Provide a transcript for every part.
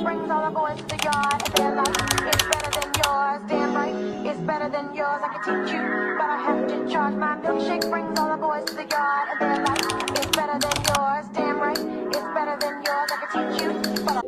milkshake brings all the boys to the yard, and they're like, it's better than yours. Damn right, it's better than yours. I can teach you, but I have to charge. My milkshake brings all the boys to the yard, and they're like, it's better than yours. Damn right, it's better than yours. I can teach you, but I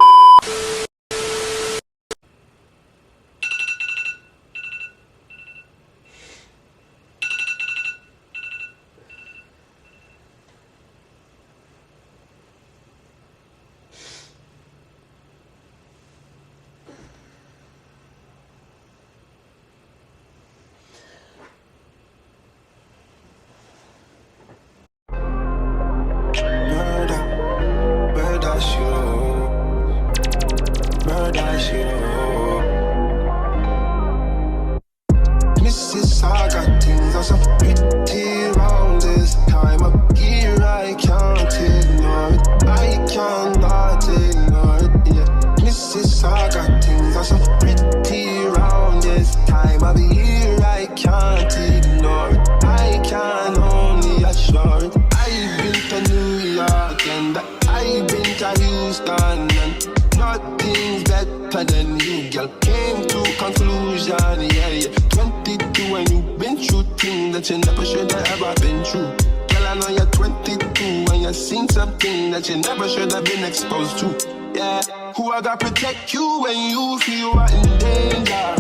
than you, girl. Came to conclusion, yeah, yeah. 22 and you've been through things that you never should have ever been through. Girl, I know you're 22 and you've seen something that you never should have been exposed to. Yeah, who I got protect you when you feel you are in danger.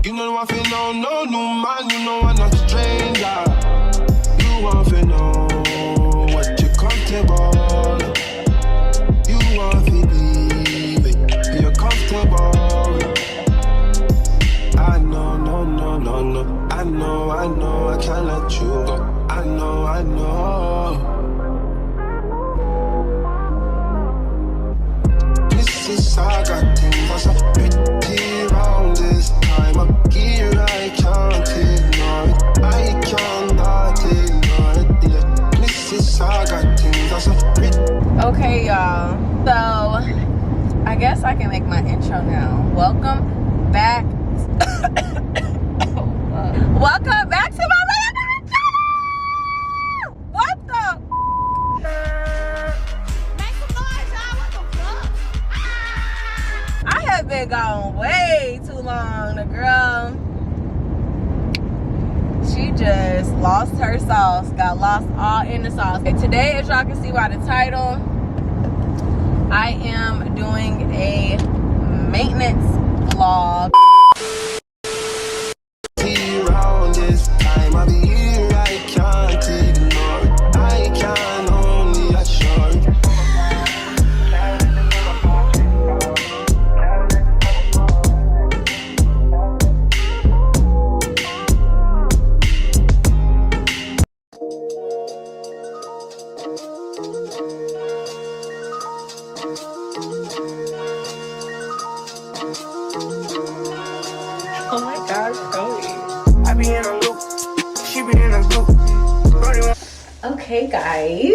You know I feel no new man, you know I'm not stranger. You want to know what you're comfortable. You want to be comfortable. I know, no. I know, I can't let you go. I know. This I got things are so pretty round this time of year. I can't ignore it. I cannot ignore it. Yeah, this I got things are so pretty. Okay, y'all. So I guess I can make my intro now. Welcome back. Welcome back to my channel. What the? Make some noise, y'all. What the fuck? I have been gone way too long. The girl, she just lost her sauce. Got lost all in the sauce. And today, as y'all can see by the title, I am doing a maintenance vlog. Around this time of the year, I can't ignore it. I can only assure it. Oh my gosh, Chloe. I be in a loop, she be in a loop. Okay, guys.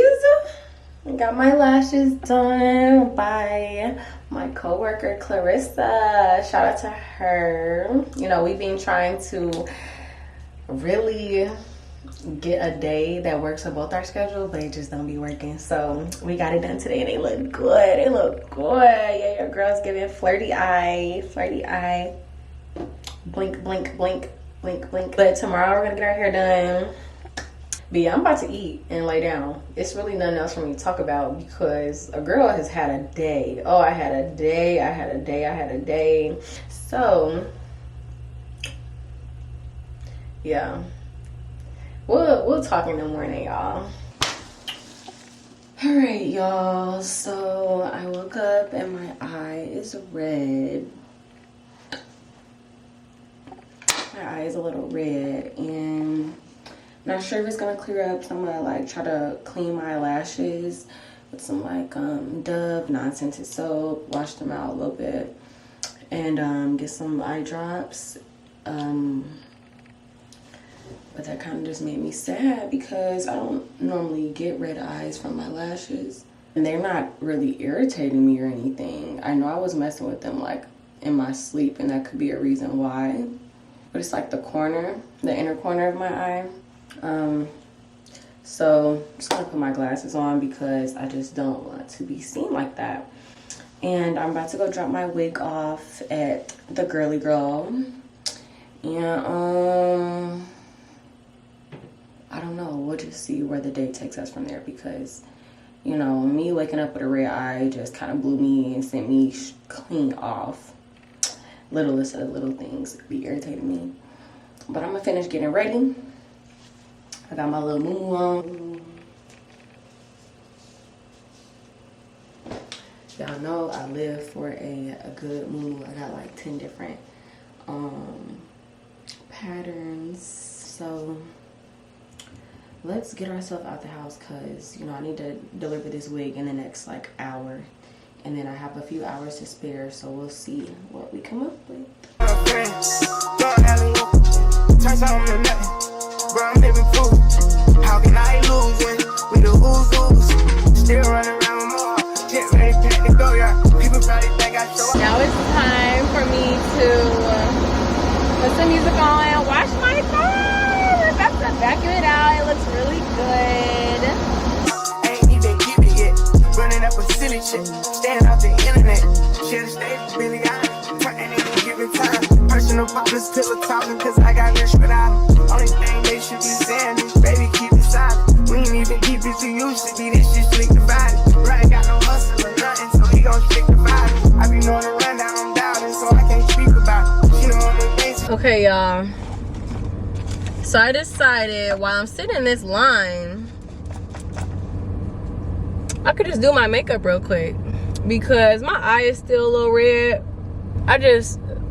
I got my lashes done by my coworker Clarissa. Shout out to her. You know, we've been trying to really get a day that works for both our schedule, but it just don't be working. So we got it done today and it looked good. It looked good. Yeah, your girl's giving flirty eye. Blink, blink, blink, blink, blink. But tomorrow we're gonna get our hair done. But yeah, I'm about to eat and lay down. It's really nothing else for me to talk about because a girl has had a day. Oh, I had a day. So yeah, we'll talk in the morning, y'all. All right, y'all. So I woke up and my eye is red. My eye is a little red and not sure if it's gonna clear up, so I'm gonna like try to clean my lashes with some like Dove non-scented soap, wash them out a little bit, and get some eye drops. But that kind of just made me sad because I don't normally get red eyes from my lashes, and they're not really irritating me or anything. I know I was messing with them like in my sleep, and that could be a reason why. But it's like the inner corner of my eye. So I'm just gonna put my glasses on because I just don't want to be seen like that. And I'm about to go drop my wig off at the Girly Girl. And I don't know, we'll just see where the day takes us from there, because you know, me waking up with a red eye just kind of blew me and sent me clean off. Littlest of the little things be irritating me. But I'm gonna finish getting ready. I got my little moo on. Y'all know I live for a good moo. I got like 10 different patterns. So let's get ourselves out the house, because you know I need to deliver this wig in the next like hour, and then I have a few hours to spare, so we'll see what we come up with. Turns on to nothing, bro, I'm living proof. How can I lose when we the who's? Still running around with more, get ready, pack to go, yeah. People probably think I show up. Now it's time for me to put some music on and wash my car. We're about to vacuum it out. It looks really good. Ain't even keep it yet, running up a silly shit, staying off the internet. Should've stayed with Billy Allen, turning in and giving time. Personal problems, pillow talking, cause I got rich without them. Only thing they should be saying is, baby, keep it silent. We ain't even deep as you used to be, this shit slick divided. Bro, ain't got no hustle or nothing, so he gon' stick divided. I be knowing the rundown, I'm doubting, so I can't speak about it. She know I'm the basic. Okay, y'all. So I decided while I'm sitting in this line, I could just do my makeup real quick, because my eye is still a little red.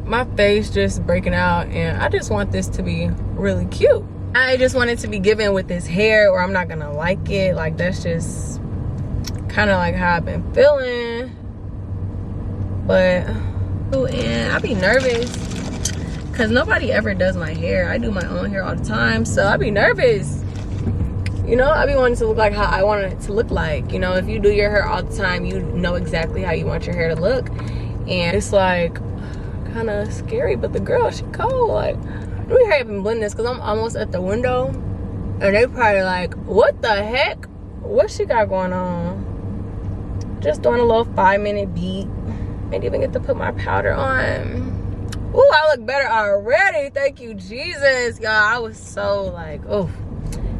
My face just breaking out, and I just want this to be really cute. I just want it to be given with this hair, or I'm not gonna like it. Like, that's just kind of like how I've been feeling. But, ooh, and I be nervous, because nobody ever does my hair. I do my own hair all the time, so I be nervous. You know, I be wanting to look like how I want it to look like. You know, if you do your hair all the time, you know exactly how you want your hair to look. And it's like kind of scary, but the girl, she cold. Like, let me hurry up and blend this, because I'm almost at the window. And they probably like, what the heck? What she got going on? Just doing a little 5-minute beat. I didn't even get to put my powder on. Ooh, I look better already. Thank you, Jesus. Y'all, I was so like, oh,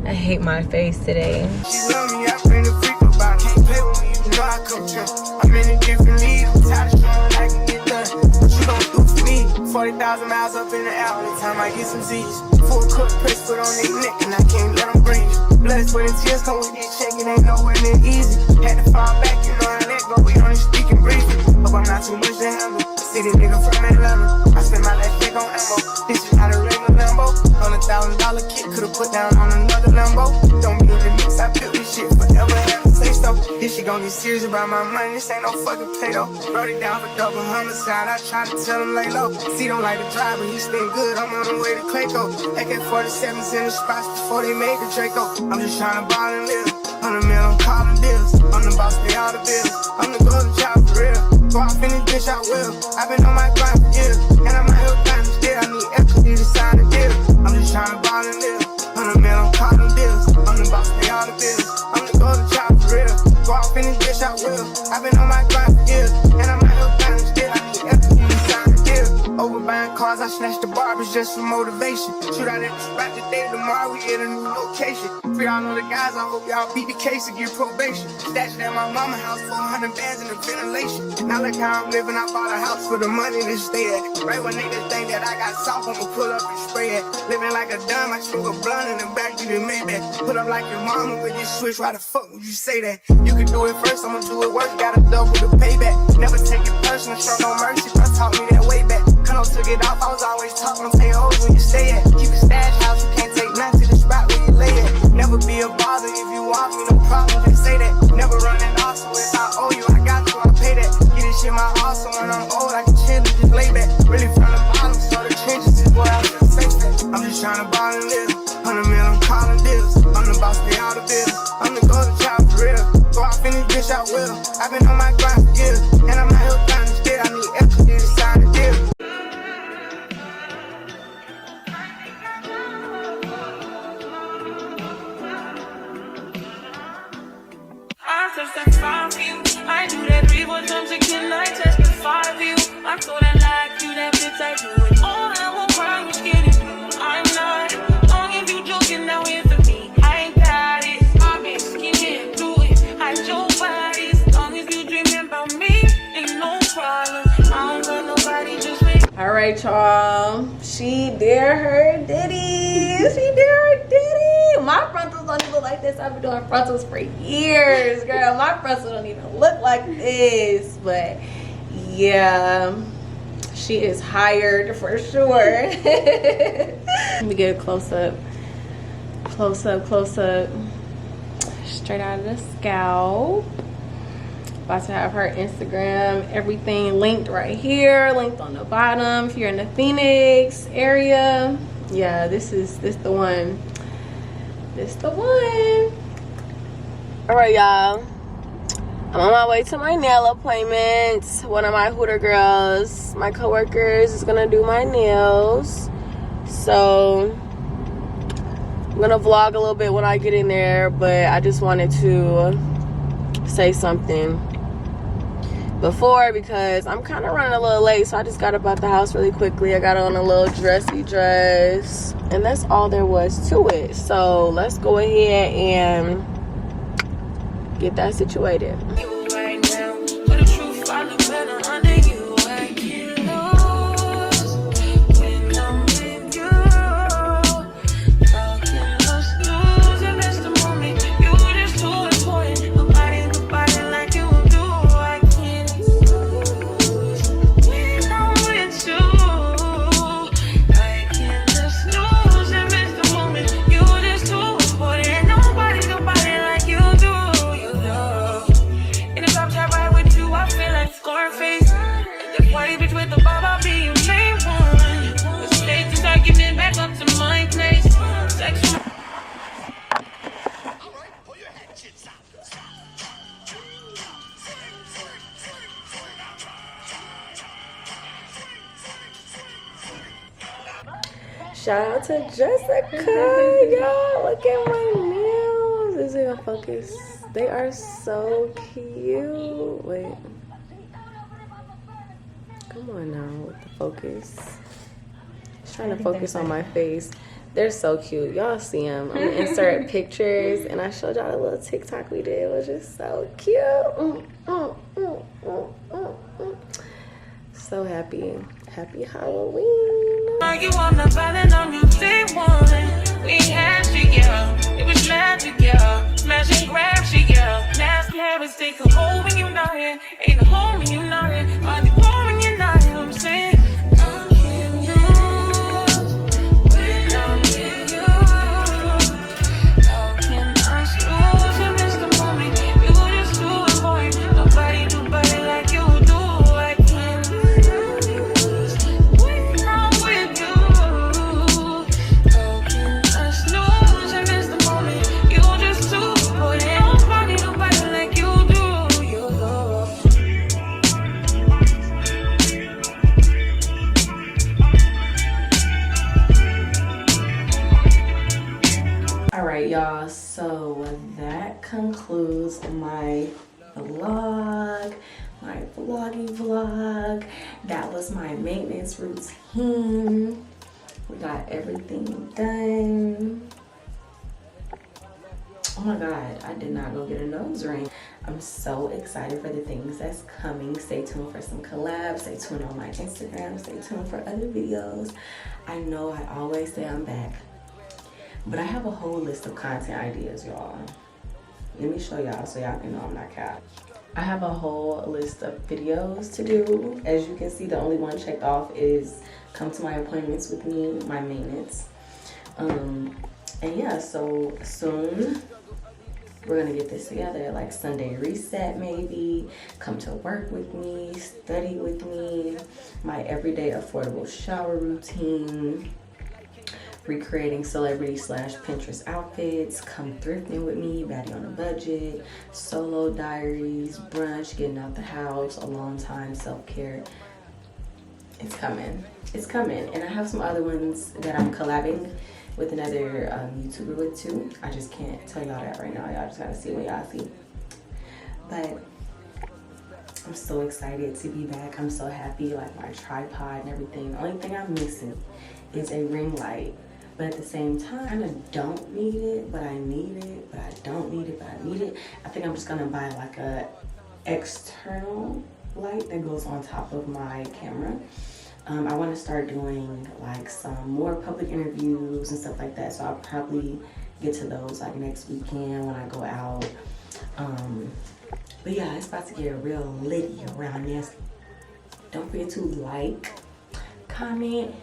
I hate my face today. She love me, I bring the freak about it. Can't play with me, you know I come true. I'm in a different league, I'm tired of showing I can get done. What you gon' do for me? 40,000 miles up in the air, only time I get some Z's. Full cook press foot on their neck, and I can't let them breathe. Blood, sweat, and tears come with this check, it ain't nowhere near easy. Had to fall back, you know I let go, we only speaking briefly. Hope I'm not too much to handle. City nigga from Atlanta, I spent my last check on ammo. This is not a regular Lambo. $100,000 kit, could've put down on another Lambo. Don't be in the mix, I built this shit forever, have to say so. This shit gon' get serious about my money, this ain't no fucking play-doh. Wrote it down for double homicide, I try to tell him lay low. See, don't like the drive, but he spin good, I'm on the way to Clayco. AK-47s in the spots before they made the Draco. I'm just tryna ball and live, 100 mil, I'm calling deals. I'm the boss, pay all the bills, I'm the golden child for real. Go off in this bitch, I will. I've been on my grind for years, and I'm out here grinding still. I need equity to sign a deal. I'm just tryna ball and live, 100 mil, I'm calling deals. I'm the boss, pay all the bills, I'm the golden child for real. Go off in this bitch, I will. I've been on my grind for years, and I'm out here grinding still. I need equity to sign a deal. Over buying cars, I snatched the barbers just for motivation. Shoot out at the spot today, tomorrow we hit a new location. For y'all know the guys, I hope y'all beat the case and get probation. Stashed at my mama's house, 400 bands in the ventilation. Now look how I'm living, I bought a house for the money to stay at. Right when niggas think that I got soft, I'ma pull up and spray it. Living like a dime, I smoke a blunt in the back, you done made that. Put up like your mama with this switch, why the fuck would you say that? You can do it first, I'ma do it worse, gotta double the payback. Never take it personal, show no mercy, bro taught me that way back. Kano took it off, I was always talking, pay hoes where you stay at. Keep a stash house, you can't take nothing to the spot where you lay at. Never be a bother if you want me, no problem, just say that. Never running off, so if I owe you, I got you, I'll pay that. Get this shit my heart, so when I'm old, I can chill and just lay back. Really from the bottom, so the trenches is where I feel safe at. I'm just trying to ball and live, 100 mil, I'm calling deals. I'm the boss, pay all the bills, I'm the golden child for real. Go off in this bitch, I will. I've been on my grind for years, and I'm out here grinding still. I need equity to sign a deal. I touch that fire for you. I do that 3-4 times again. I thought I liked you, that bitch I do it all. I won't cry, you scared it. I'm not. Long as you joking, now it's for me. I ain't got it. I've been skinning through it. Hide your body. As long as you dreaming about me, ain't no problem. I don't got nobody, just wait. All right, y'all. She did her ditty. She did her ditty. My frontals don't even look like this. I've been doing frontals for years, girl. My frontals don't even look like this. But yeah, she is hired for sure. Let me get a close up. Close up, close up. Straight out of the scalp. About to have her Instagram, everything linked right here, linked on the bottom. If you're in the Phoenix area, yeah, this the one. This the one. All right, y'all. I'm on my way to my nail appointment. One of my Hooter girls, my coworkers, is gonna do my nails. So I'm gonna vlog a little bit when I get in there, but I just wanted to say something before because I'm kind of running a little late, so I just got up out the house really quickly. I got on a little dressy dress, and that's all there was to it. So let's go ahead and get that situated. You right now, but the truth, I look better under you. I get lost when I'm with you. Talking lost news, and that's the moment. You just too important. Nobody like you do. I can't lose when I'm with you. I can't just lose and miss the moment. You just too important. Nobody like you do. You know. In the top top right with you, I feel like Scarface. The white bitch with the bob, I'll be your main one. Let's take this argument back up to my place. Sexual. Shout out to Jessica, y'all. Look at my nails. Is it gonna focus? They are so cute. Wait. Come on now with the focus. Just trying to focus on my face. They're so cute. Y'all see them. I'm gonna insert pictures, and I showed y'all a little TikTok we did. It was just so cute. So happy. Happy Halloween. You on the ballot on your day one. We had you, yeah. It was magic, yeah. Smash and grab you, yeah. Nasty habits take a hold when you're not here. Ain't a home when you're not here. Are you home when you're not here? I'm saying, I can't lose when I'm with you. How can I lose and miss the moment? You just too important. Nobody like you do. I can't lose when I'm with you. How can I lose and miss the moment? You just too important. Nobody like you do. You go. All right, y'all. So that concludes my vlog, my vloggy vlog. That was my maintenance routine. We got everything done. Oh my God, I did not go get a nose ring. I'm so excited for the things that's coming. Stay tuned for some collabs. Stay tuned on my Instagram. Stay tuned for other videos. I know I always say I'm back, but I have a whole list of content ideas, y'all. Let me show y'all so y'all can know I'm not cap. I have a whole list of videos to do. As you can see, the only one checked off is come to my appointments with me, my maintenance. And yeah, so soon we're gonna get this together, like Sunday reset maybe, come to work with me, study with me, my everyday affordable shower routine, recreating celebrity/Pinterest outfits, come thrifting with me, baddie on a budget, solo diaries, brunch, getting out the house, alone time, self-care. It's coming. It's coming. And I have some other ones that I'm collabing with another YouTuber with too. I just can't tell y'all that right now. Y'all just gotta see what y'all see. But I'm so excited to be back. I'm so happy, like my tripod and everything. The only thing I'm missing is a ring light. But at the same time, I don't need it, but I need it, but I don't need it, but I need it. I think I'm just gonna buy like a external light that goes on top of my camera. I want to start doing like some more public interviews and stuff like that. So I'll probably get to those like next weekend when I go out. But yeah, it's about to get real litty around this. Don't forget to like, comment,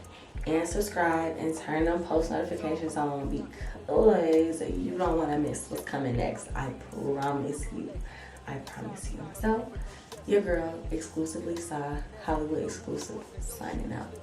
and subscribe, and turn on post notifications on because you don't want to miss what's coming next. I promise you. I promise you. So, your girl, exclusively Hollywood exclusive, signing out.